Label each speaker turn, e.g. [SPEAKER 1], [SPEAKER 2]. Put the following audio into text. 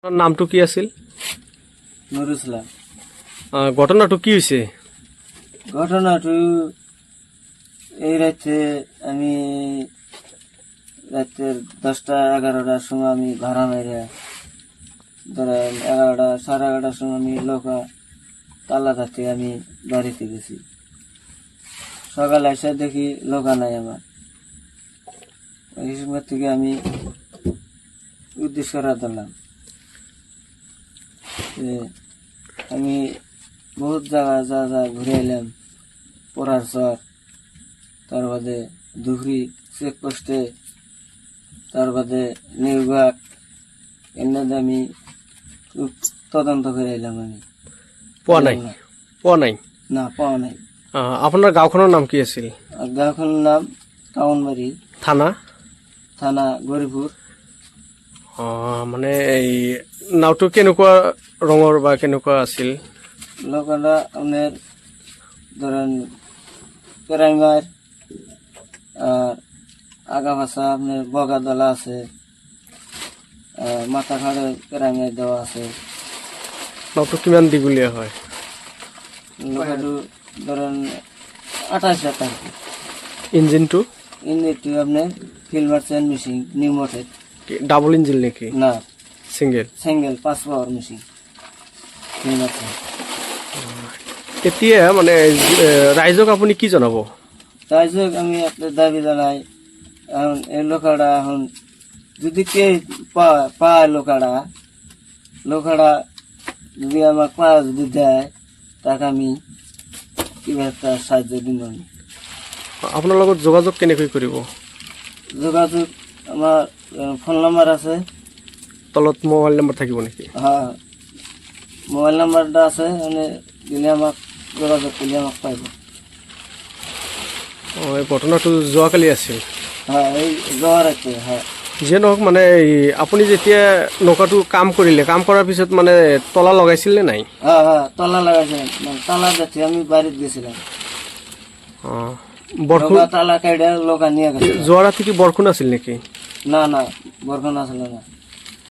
[SPEAKER 1] আপনার নামটো কি আছিল?
[SPEAKER 2] নুরুল ইসলাম।
[SPEAKER 1] ঘটনাটো কি হয়েছে?
[SPEAKER 2] ঘটনাটো এই রাতে আমি রাতের 10টা-11টার সময় আমি ভাড়া মেরে ধরেন 11টা সাড়ে 11টার সময় আমি লোকা তালা থাকতে আমি বাড়িতে গেছি। সকালে এসে দেখি লোকা নাই আমার। ওই সময় থেকে আমি উদ্দেশ্য করা দিলাম আমি বহুত জায়গা যা যা ঘুরে এলাম। পড়ার চর, তার বাদে ধুবড়ি চেকপোস্টে, তার বাদে নিউঘাট, এনে আমি তদন্ত করে এলাম। আমি
[SPEAKER 1] পোৱা নাই
[SPEAKER 2] না পাওয়া নাই।
[SPEAKER 1] আপনার গাঁওখনৰ নাম কি আছিল?
[SPEAKER 2] আর গাঁওখনের নাম টাউনবাড়ি,
[SPEAKER 1] থানা
[SPEAKER 2] গরিপুর।
[SPEAKER 1] মানে এই নাওটো কেনেকুৱা ৰঙৰ বা কেনেকুৱা আছিল?
[SPEAKER 2] লোকেরা আপনার ধরেন প্রাইমার আর আগা ভাষা আপনার বগা দলা আছে, মাথা খাড়ে প্রাইমার দেওয়া আছে।
[SPEAKER 1] নাওটো কিমান দীঘলীয়া হয়?
[SPEAKER 2] লোকেরও ধরেন 28
[SPEAKER 1] ইঞ্জিনটো
[SPEAKER 2] ইঞ্জিনটি আপনার ফিল্মার machine new motor.
[SPEAKER 1] Double engine নেকি?
[SPEAKER 2] না,
[SPEAKER 1] সিঙ্গেল।
[SPEAKER 2] 5 পাওয়ার মেশিন ফিল্মার।
[SPEAKER 1] এতিয়া মানে ৰাইজক আপুনি কি জনাব?
[SPEAKER 2] তাই যোগ আমি আপনার দাবি জানাই, এখন এই লোকাটা এখন যদি কে পায় লোকাটা যদি আমার পায় যদি দেয়, তাকে আমি কিবা একটা সাহায্য দিব।
[SPEAKER 1] আপোনাৰ লগত যোগাযোগ কেনেকৈ কৰিব?
[SPEAKER 2] যোগাযোগ আমার ফোন নাম্বার আছে,
[SPEAKER 1] তলত মোবাইল নাম্বাৰ থাকিব নেকি?
[SPEAKER 2] হ্যাঁ মোবাইল নাম্বারটা আছে, মানে দিলে আমাক যোগাযোগ করলে আমাক পাইব।
[SPEAKER 1] এই ঘটনাটো যোৱাকালি আছিল?
[SPEAKER 2] হ্যাঁ এই জ্বর আছে। হ্যাঁ
[SPEAKER 1] যিয়ে নহওক মানে আপুনি যেতিয়া নৌকাটো কাম কৰিলে, কাম কৰাৰ পিছত মানে তলা লগাইছিল নে নাই?
[SPEAKER 2] হ্যাঁ হ্যাঁ তলা লাগাইছিলাম, তালা যাচ্ছে আমি বাড়িতে গেছিলাম।
[SPEAKER 1] বৰষুণ
[SPEAKER 2] তালা কাইডে লোকা নিয়ে গেছে।
[SPEAKER 1] যোৱা ৰাতি কি বৰষুণ আছিল নেকি?
[SPEAKER 2] না বরখান আসলে না।